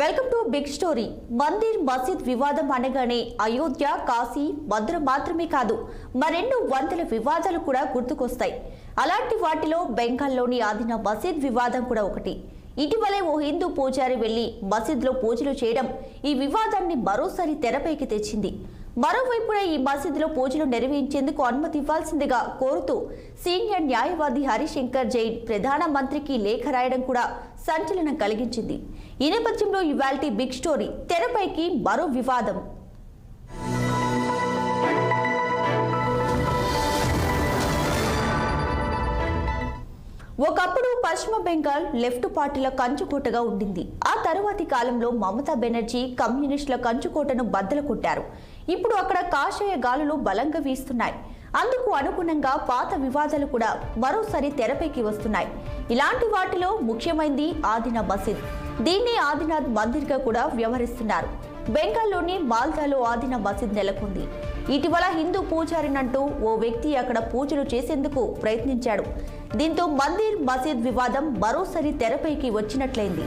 Welcome to big story. మందిర్ మసీద్ వివాదం అనగానే అయోధ్య, కాశీ, మధుర మాత్రమే కాదు మరెన్నో వందల వివాదాలు కూడా గుర్తుకొస్తాయి. అలాంటి వాటిలో బెంగాల్లోని ఆదినా మసీద్ వివాదం కూడా ఒకటి. ఇటీవలే ఓ హిందూ పూజారి వెళ్లి మసీద్లో పూజలు చేయడం ఈ వివాదాన్ని మరోసారి తెరపైకి తెచ్చింది. మరోవైపున ఈ మసీదులో పూజలు నిర్వహించేందుకు అనుమతి ఇవ్వాల్సిందిగా కోరుతూ సీనియర్ న్యాయవాది హరిశంకర్ జైన్ ప్రధానమంత్రికి లేఖ రాయడం కూడా సంచలనం కలిగించింది. ఈ నేపథ్యంలో ఇవాల్టి బిగ్ స్టోరీ తెరపైకి మరో వివాదం. ఒకప్పుడు పశ్చిమ బెంగాల్ లెఫ్ట్ పార్టీల కంచుకోటగా ఉండింది. ఆ తరువాతి కాలంలో మమతా బెనర్జీ కమ్యూనిస్టుల కంచుకోటను బద్దలు కొట్టారు. ఇప్పుడు అక్కడ కాషాయ గాలులు బలంగా వీస్తున్నాయి. అందుకు అనుగుణంగా పాత వివాదాలు కూడా మరోసారి తెరపైకి వస్తున్నాయి. ఇలాంటి వాటిలో ముఖ్యమైనది ఆదినా మసీద్. దీన్ని ఆదినాథ్ మందిర్గా కూడా వ్యవహరిస్తున్నారు. బెంగాల్లోని మాల్దాలో ఆదినా మసీద్ నెలకొంది. ఇటీవల హిందూ పూజారినంటూ ఓ వ్యక్తి అక్కడ పూజలు చేసేందుకు ప్రయత్నించాడు. దీంతో మందిర్ మసీద్ వివాదం మరోసారి తెరపైకి వచ్చినట్లయింది.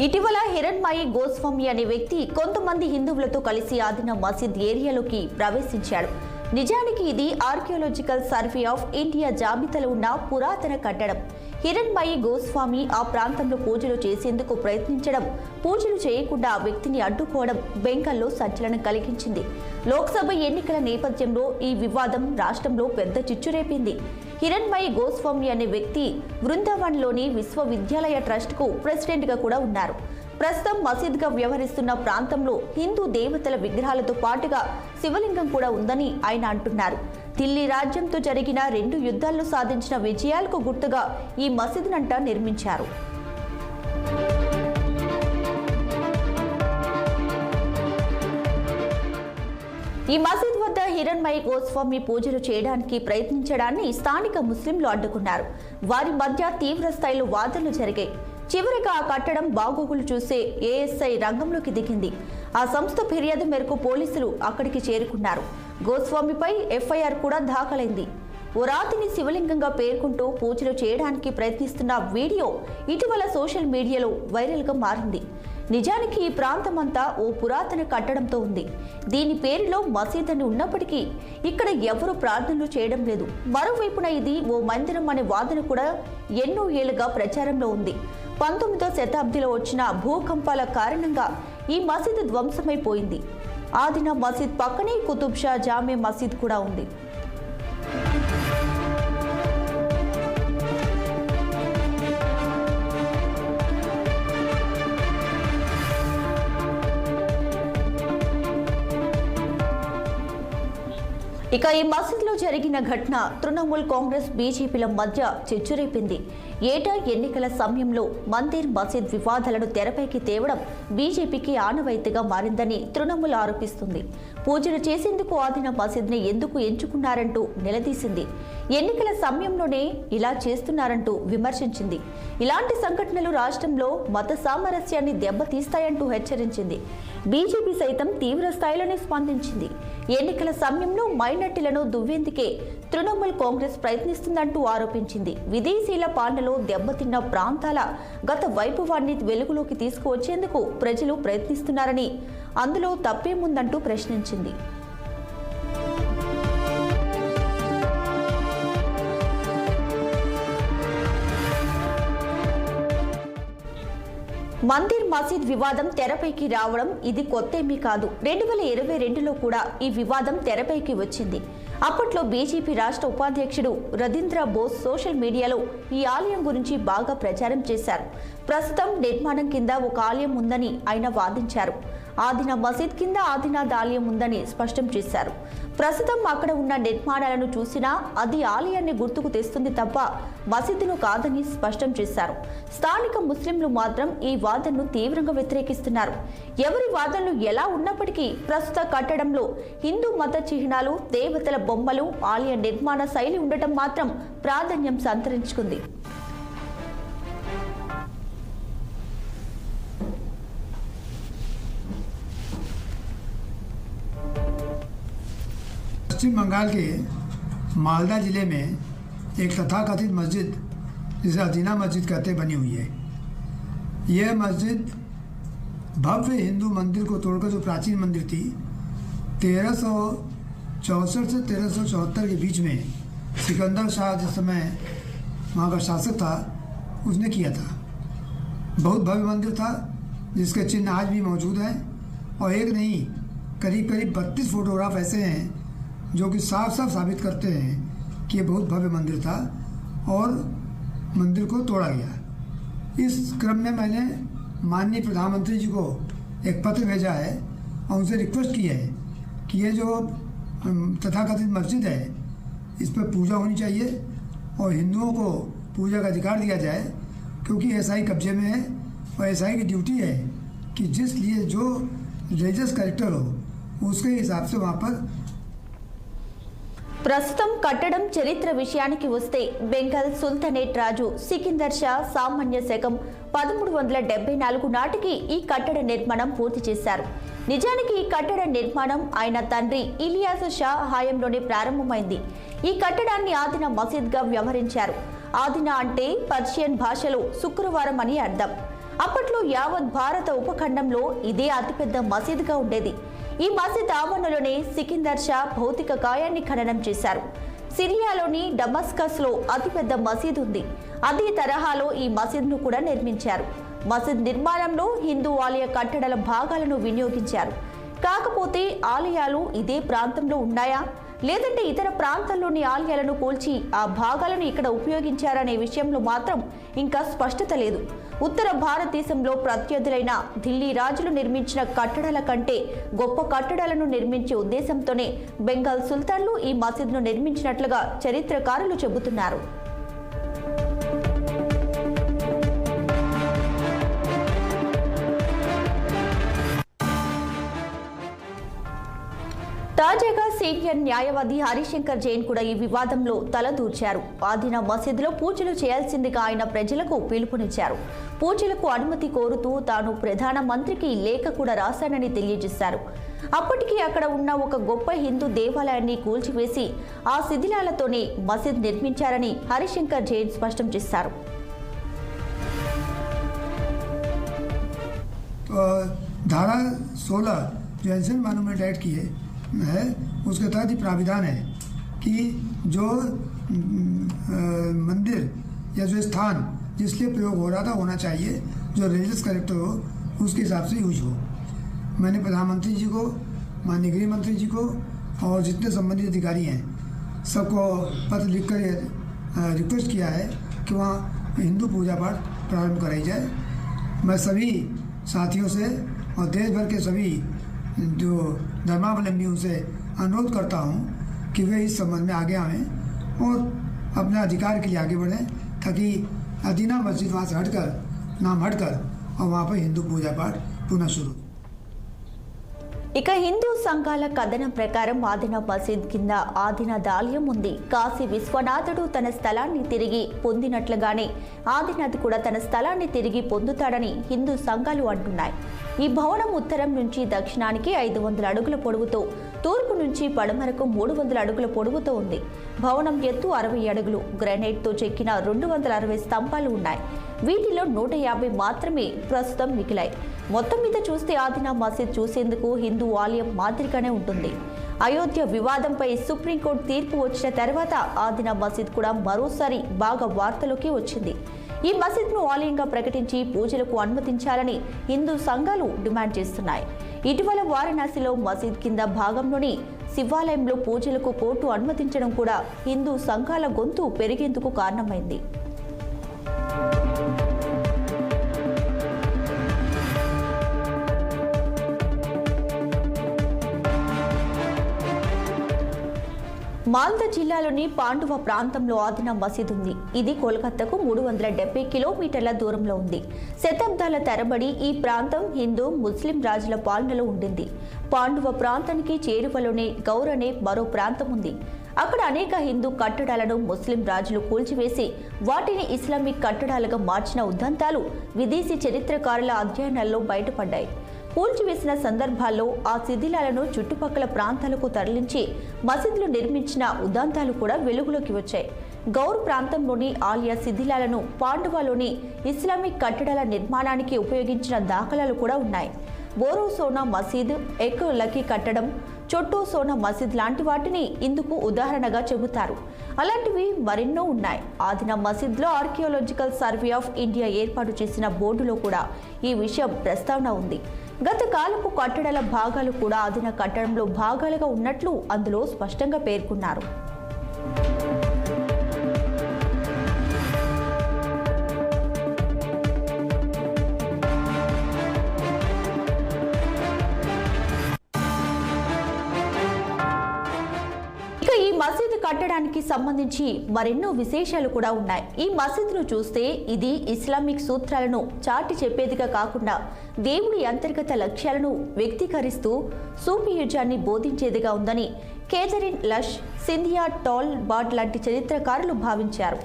ఇటీవల హిరణ్మయి గోస్వామి అనే వ్యక్తి కొంతమంది హిందువులతో కలిసి ఆదినా మసీద్ ఏరియాలోకి ప్రవేశించాడు. నిజానికి ఇది ఆర్కియాలజికల్ సర్వే ఆఫ్ ఇండియా జాబితాలో ఉన్న పురాతన కట్టడం. హిరణ్మయి గోస్వామి ఆ ప్రాంతంలో పూజలు చేసేందుకు ప్రయత్నించడం, పూజలు చేయకుండా ఆ వ్యక్తిని అడ్డుకోవడం బెంగాల్లో సంచలనం కలిగించింది. లోక్సభ ఎన్నికల నేపథ్యంలో ఈ వివాదం రాష్ట్రంలో పెద్ద చిచ్చురేపింది. హిరణ్మయి గోస్వామి అనే వ్యక్తి బృందావన్లోని విశ్వవిద్యాలయ ట్రస్ట్కు ప్రెసిడెంట్గా కూడా ఉన్నారు. ప్రస్తుతం మసీద్గా వ్యవహరిస్తున్న ప్రాంతంలో హిందూ దేవతల విగ్రహాలతో పాటుగా శివలింగం కూడా ఉందని ఆయన అంటున్నారు. ఢిల్లీ రాజ్యంతో జరిగిన 2 యుద్ధాల్లో సాధించిన విజయాలకు గుర్తుగా ఈ మసీదునంట నిర్మించారు. ఈ మసీద్ వద్ద హిరణ్మయి గోస్వామి పూజలు చేయడానికి ప్రయత్నించడాన్ని స్థానిక ముస్లింలు అడ్డుకున్నారు. వారి మధ్య తీవ్ర స్థాయిలో వాదనలు జరిగాయి. చివరిగా ఆ కట్టడం బాగోగులు చూసే ఏఎస్ఐ రంగంలోకి దిగింది. ఆ సంస్థ ఫిర్యాదు మేరకు పోలీసులు అక్కడికి చేరుకున్నారు. గోస్వామిపై ఎఫ్ఐఆర్ కూడా దాఖలైంది. ఓ రాతిని శివలింగంగా పేర్కొంటూ పూజలు చేయడానికి ప్రయత్నిస్తున్న వీడియో ఇటీవల సోషల్ మీడియాలో వైరల్గా మారింది. నిజానికి ఈ ప్రాంతమంతా ఓ పురాతన కట్టడంతో ఉంది. దీని పేరులో మసీద్ అని ఉన్నప్పటికీ ఇక్కడ ఎవరూ ప్రార్థనలు చేయడం లేదు. మరోవైపున ఇది ఓ మందిరం అనే వాదన కూడా ఎన్నో ఏళ్లుగా ప్రచారంలో ఉంది. 19వ శతాబ్దిలో వచ్చిన భూకంపాల కారణంగా ఈ మసీద్ ధ్వంసమైపోయింది. ఆదినా మసీద్ పక్కనే కుతుబ్ షా జామే మసీద్ కూడా ఉంది. ఇక ఈ మసీద్లో జరిగిన ఘటన తృణమూల్ కాంగ్రెస్, బీజేపీల మధ్య చిచ్చురేపింది. ఏటా ఎన్నికల సమయంలో మందిర్ మసీద్ వివాదాలను తెరపైకి తేవడం బీజేపీకి ఆనవాయితీగా మారిందని తృణమూల్ ఆరోపిస్తుంది. పూజలు చేసేందుకు ఆదినా మసీద్ని ఎందుకు ఎంచుకున్నారంటూ నిలదీసింది. ఎన్నికల సమయంలోనే ఇలా చేస్తున్నారంటూ విమర్శించింది. ఇలాంటి సంఘటనలు రాష్ట్రంలో మత సామరస్యాన్ని దెబ్బతీస్తాయంటూ హెచ్చరించింది. బీజేపీ సైతం తీవ్ర స్థాయిలోనే స్పందించింది. ఎన్నికల సమయంలో మైనార్టీలను దువ్వేందుకే తృణమూల్ కాంగ్రెస్ ప్రయత్నిస్తుందంటూ ఆరోపించింది. విదేశీల పాలనలో దెబ్బతిన్న ప్రాంతాల గత వైభవాన్ని వెలుగులోకి తీసుకువచ్చేందుకు ప్రజలు ప్రయత్నిస్తున్నారని, అందులో తప్పేముందంటూ ప్రశ్నించింది. మందిర్ మసీద్ వివాదం తెరపైకి రావడం ఇది కొత్తేమీ కాదు. 2022లో కూడా ఈ వివాదం తెరపైకి వచ్చింది. అప్పట్లో బీజేపీ రాష్ట్ర ఉపాధ్యక్షుడు రవీంద్ర బోస్ సోషల్ మీడియాలో ఈ ఆలయం గురించి బాగా ప్రచారం చేశారు. ప్రస్తుతం నిర్మాణం కింద ఒక ఆలయం ఉందని ఆయన వాదించారు. ఆదినా మసీద్ కింద ఆదినాథ్ ఆలయం ఉందని స్పష్టం చేశారు. ప్రస్తుతం అక్కడ ఉన్న నిర్మాణాలను చూసినా అది ఆలయాన్ని గుర్తుకు తెస్తుంది తప్ప మసీదును కాదని స్పష్టం చేశారు. స్థానిక ముస్లింలు మాత్రం ఈ వాదనను తీవ్రంగా వ్యతిరేకిస్తున్నారు. ఎవరి వాదనలు ఎలా ఉన్నప్పటికీ ప్రస్తుత కట్టడంలో హిందూ మత చిహ్నాలు, దేవతల బొమ్మలు, ఆలయ నిర్మాణ శైలి ఉండటం మాత్రం ప్రాధాన్యం సంతరించుకుంది. पश्चिम बंगाल के मालदा ज़िले में एक तथाकथित मस्जिद, जिसे अदीना मस्जिद कहते, बनी हुई है। यह मस्जिद भव्य हिंदू मंदिर को तोड़कर, जो प्राचीन मंदिर थी, 1364 से 1374 के बीच में सिकंदर शाह जिस समय वहाँ का शासक था, उसने किया था। बहुत भव्य मंदिर था, जिसके चिन्ह आज भी मौजूद हैं, और एक नहीं, करीब 32 फोटोग्राफ ऐसे हैं जो कि साफ साफ साबित करते हैं कि ये बहुत भव्य मंदिर था और मंदिर को तोड़ा गया। इस क्रम में मैंने माननीय प्रधानमंत्री जी को एक पत्र भेजा है और उनसे रिक्वेस्ट की है कि ये जो तथाकथित मस्जिद है, इस पर पूजा होनी चाहिए और हिंदुओं को पूजा का अधिकार दिया जाए, क्योंकि एसआई कब्जे में है और एसआई की ड्यूटी है कि जिस लिए जो रिलीजियस कैरेक्टर हो उसके हिसाब से वहाँ पर। ప్రస్తుతం కట్టడం చరిత్ర విషయానికి వస్తే బెంగాల్ సుల్తానేట్ రాజు సికిందర్ షా సామాన్య శకం 1374 నాటికి ఈ కట్టడ నిర్మాణం పూర్తి చేశారు. నిజానికి ఈ కట్టడ నిర్మాణం ఆయన తండ్రి ఇలియాస్ షా హయాంలోనే ప్రారంభమైంది. ఈ కట్టడాన్ని ఆదినా మసీద్గా వ్యవహరించారు. ఆదినా అంటే పర్షియన్ భాషలో శుక్రవారం అని అర్థం. అప్పట్లో యావత్ భారత ఉపఖండంలో ఇదే అతిపెద్ద మసీదుగా ఉండేది. ఈ మసీద్ ఆవరణలోనే సికిందర్ షా భౌతిక కాయాన్ని ఖననం చేశారు. సిరియాలోని డమస్కస్లో అతిపెద్ద మసీద్ ఉంది. అదే తరహాలో ఈ మసీద్ను కూడా నిర్మించారు. మసీద్ నిర్మాణంలో హిందూ ఆలయ కట్టడాల భాగాలను వినియోగించారు. కాకపోతే ఆలయాలు ఇదే ప్రాంతంలో ఉన్నాయా, లేదంటే ఇతర ప్రాంతాల్లోని ఆలయాలను కూల్చి ఆ భాగాలను ఇక్కడ ఉపయోగించారనే విషయంలో మాత్రం ఇంకా స్పష్టత లేదు. ఉత్తర భారతదేశంలో ప్రత్యర్థులైన ఢిల్లీ రాజులు నిర్మించిన కట్టడాల కంటే గొప్ప కట్టడాలను నిర్మించే ఉద్దేశంతోనే బెంగాల్ సుల్తాన్లు ఈ మసీద్ను నిర్మించినట్లుగా చరిత్రకారులు చెబుతున్నారు. తాజాగా సీనియర్ న్యాయవాది హరిశంకర్ జైన్ కూడా ఈ వివాదంలో తలదూర్చారు. ఆదినా మసీదులో పూజలు చేయాల్సిందిగా ఆయన ప్రజలకు పిలుపునిచ్చారు. పూజలకు అనుమతి కోరుతూ తాను ప్రధాన మంత్రికి లేఖ కూడా రాశానని తెలియజేశారు. అప్పటికి అక్కడ ఉన్న ఒక గొప్ప హిందూ దేవాలయాన్ని కూల్చివేసి ఆ శిథిలాలతోనే మసీద్ నిర్మించారని హరిశంకర్ జైన్ స్పష్టం చేశారు. धारा 16 जो एंशिएंट मॉन्यूमेंट एक्ट की है उसके तहत ही प्राविधान है कि जो मंदिर या जो स्थान जिस लिए प्रयोग हो रहा था होना चाहिए, जो रिलीजियस कैरेक्टर हो उसके हिसाब से यूज हो। मैंने प्रधानमंत्री जी को, माननीय गृह मंत्री जी को और जितने संबंधित अधिकारी हैं सबको पत्र लिखकर रिक्वेस्ट किया है कि वहाँ हिंदू पूजा पाठ प्रारंभ कराई जाए। मैं सभी साथियों से और देश भर के सभी जो धर्मावलंबियों से अनुरोध करता हूँ कि वे इस संबंध में आगे आएँ और अपने अधिकार के लिए आगे बढ़ें, ताकि अदीना मस्जिद वहाँ से हटकर, नाम हटकर, और वहाँ पर हिंदू पूजा पाठ पुनः शुरू। ఇక హిందూ సంఘాల కథనం ప్రకారం ఆదినా మసీద్ కింద ఆదినాథ్ ఆలయం ఉంది. కాశీ విశ్వనాథుడు తన స్థలాన్ని తిరిగి పొందినట్లుగానే ఆదినాథ్ కూడా తన స్థలాన్ని తిరిగి పొందుతాడని హిందూ సంఘాలు అంటున్నాయి. ఈ భవనం ఉత్తరం నుంచి దక్షిణానికి 500 అడుగుల పొడవుతో, తూర్పు నుంచి పడమరకు 300 అడుగుల పొడవుతో ఉంది. భవనం ఎత్తు 60 అడుగులు. గ్రానైట్తో చెక్కిన 260 స్తంభాలు ఉన్నాయి. వీటిలో 150 మాత్రమే ప్రస్తుతం మిగిలాయి. మొత్తం మీద చూస్తే ఆదినా మసీద్ చూసేందుకు హిందూ ఆలయం మాదిరిగానే ఉంటుంది. అయోధ్య వివాదంపై సుప్రీంకోర్టు తీర్పు వచ్చిన తర్వాత ఆదినా మసీద్ కూడా మరోసారి బాగా వార్తలోకి వచ్చింది. ఈ మసీద్ను ఆలయంగా ప్రకటించి పూజలకు అనుమతించాలని హిందూ సంఘాలు డిమాండ్ చేస్తున్నాయి. ఇటీవల వారణాసిలో మసీద్ కింద భాగంలోని శివాలయంలో పూజలకు కోర్టు అనుమతించడం కూడా హిందూ సంఘాల గొంతు పెరిగేందుకు కారణమైంది. మాల్దా జిల్లాలోని పాండువ ప్రాంతంలో ఆదినా మసీద్ ఉంది. ఇది కోల్కతాకు 370 కిలోమీటర్ల దూరంలో ఉంది. శతాబ్దాల తరబడి ఈ ప్రాంతం హిందూ, ముస్లిం రాజుల పాలనలో ఉండింది. పాండువ ప్రాంతానికి చేరువలోనే గౌర్ అనే మరో ప్రాంతం ఉంది. అక్కడ అనేక హిందూ కట్టడాలను ముస్లిం రాజులు కూల్చివేసి వాటిని ఇస్లామిక్ కట్టడాలుగా మార్చిన ఉదంతాలు విదేశీ చరిత్రకారుల అధ్యయనాల్లో బయటపడ్డాయి. కూల్చివేసిన సందర్భాల్లో ఆ శిథిలాలను చుట్టుపక్కల ప్రాంతాలకు తరలించి మసీదులు నిర్మించిన ఉదంతాలు కూడా వెలుగులోకి వచ్చాయి. గౌర్ ప్రాంతంలోని ఆలియా శిథిలాలను పాండువాలోని ఇస్లామిక్ కట్టడాల నిర్మాణానికి ఉపయోగించిన దాఖలాలు కూడా ఉన్నాయి. బోరో సోనా మసీద్, ఎక్ లకీ కట్టడం, చొట్టో సోనా మసీద్ లాంటి వాటిని ఇందుకు ఉదాహరణగా చెబుతారు. అలాంటివి మరెన్నో ఉన్నాయి. ఆదిన మసీద్లో ఆర్కియాలజికల్ సర్వే ఆఫ్ ఇండియా ఏర్పాటు చేసిన బోర్డులో కూడా ఈ విషయం ప్రస్తావన ఉంది. గత కాలపు కట్టడాల భాగాలు కూడా ఆదిన కట్టడంలో భాగాలుగా ఉన్నట్లు అందులో స్పష్టంగా పేర్కొన్నారు. ఈ మసీదు కట్టడానికి సంబంధించి మరెన్నో విశేషాలు కూడా ఉన్నాయి. ఈ మసీదును చూస్తే ఇది ఇస్లామిక్ సూత్రాలను చాటి చెప్పేదిగా కాకుండా దేవుడి అంతర్గత లక్ష్యాలను వ్యక్తీకరిస్తూ సూఫియుజాన్ని బోధించేదిగా ఉందని కేథరిన్ లష్, సింధియా టాల్ బాడ్ లాంటి చరిత్రకారులు భావించారు.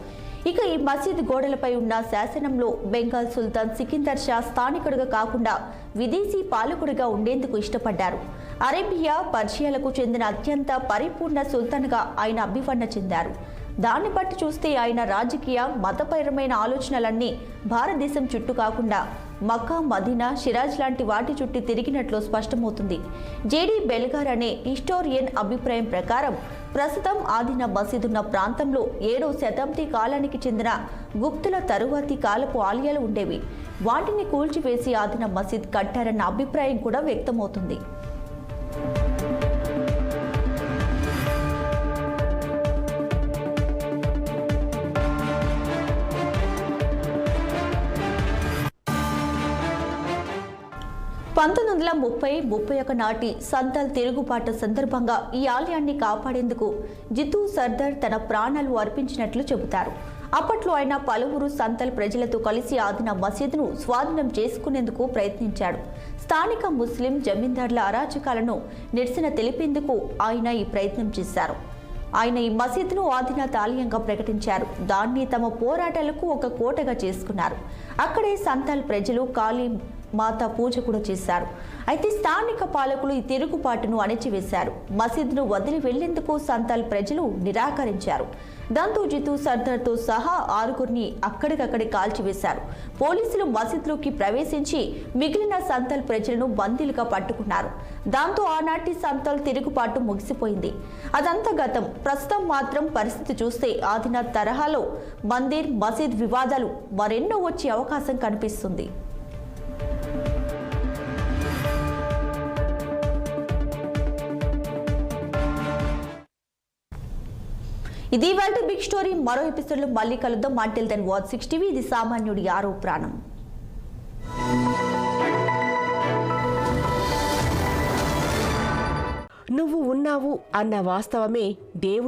ఇక ఈ మసీద్ గోడలపై ఉన్న శాసనంలో బెంగాల్ సుల్తాన్ సికిందర్ షా స్థానికుడిగా కాకుండా విదేశీ పాలకుడిగా ఉండేందుకు ఇష్టపడ్డారు. అరేబియా, పర్షియాలకు చెందిన అత్యంత పరిపూర్ణ సుల్తాన్గా ఆయన అభివర్ణ చెందారు. దాన్ని బట్టి చూస్తే ఆయన రాజకీయ, మతపరమైన ఆలోచనలన్నీ భారతదేశం చుట్టూ కాకుండా మక్కా, మదీనా, షిరాజ్ లాంటి వాటి చుట్టూ తిరిగినట్లు స్పష్టమవుతుంది. జేడీ బెల్గార్ అనే హిస్టోరియన్ అభిప్రాయం ప్రకారం ప్రస్తుతం ఆదిన మసీదున్న ప్రాంతంలో 7వ శతాబ్ది కాలానికి చెందిన గుప్తుల తరువాతి కాలపు ఆలయాలు ఉండేవి. వాటిని కూల్చివేసి ఆదిన మసీద్ కట్టారన్న అభిప్రాయం కూడా వ్యక్తమవుతుంది. పంతొమ్మిది 31 నాటి సంతాల్ తిరుగుబాటు సందర్భంగా ఈ ఆలయాన్ని కాపాడేందుకు జితూ సర్దార్ తన ప్రాణాలు అర్పించినట్లు చెబుతారు. అప్పట్లో ఆయన పలువురు సంతాల్ ప్రజలతో కలిసి ఆదిన మసీదును స్వాధీనం చేసుకునేందుకు ప్రయత్నించాడు. స్థానిక ముస్లిం జమీందార్ల అరాచకాలను నిరసన తెలిపేందుకు ఆయన ఈ ప్రయత్నం చేశారు. ఆయన ఈ మసీదును ఆదినాథ్ ఆలయంగా ప్రకటించారు. దాన్ని తమ పోరాటాలకు ఒక కోటగా చేసుకున్నారు. అక్కడే సంతాల్ ప్రజలు కాళీ మాత పూజ కూడా చేశారు. అయితే స్థానిక పాలకులు ఈ తిరుగుబాటును అణిచివేశారు. మసీదును వదిలి వెళ్లేందుకు సంతాల్ ప్రజలు నిరాకరించారు. దాంతో జితూ సర్దార్తో సహా 6గురిని అక్కడికక్కడే కాల్చివేశారు. పోలీసులు మసీదులోకి ప్రవేశించి మిగిలిన సంతాల్ ప్రజలను బందీలుగా పట్టుకున్నారు. దాంతో ఆనాటి సంతాల్ తిరుగుబాటు ముగిసిపోయింది. అదంతా గతం. ప్రస్తుతం మాత్రం పరిస్థితి చూస్తే ఆదినాథ్ తరహాలో మందిర్, మసీద్ వివాదాలు మరెన్నో వచ్చే అవకాశం కనిపిస్తుంది. ఇది ఇవాల్టి బిగ్ స్టోరీ. మరో ఎపిసోడ్లో మళ్ళీ కలుద్దాం. Until then watch 6 TV. ఇది సామాన్యుడి ఆరో ప్రాణం. నువ్వు ఉన్నావు అన్న వాస్తవమే దేవుడు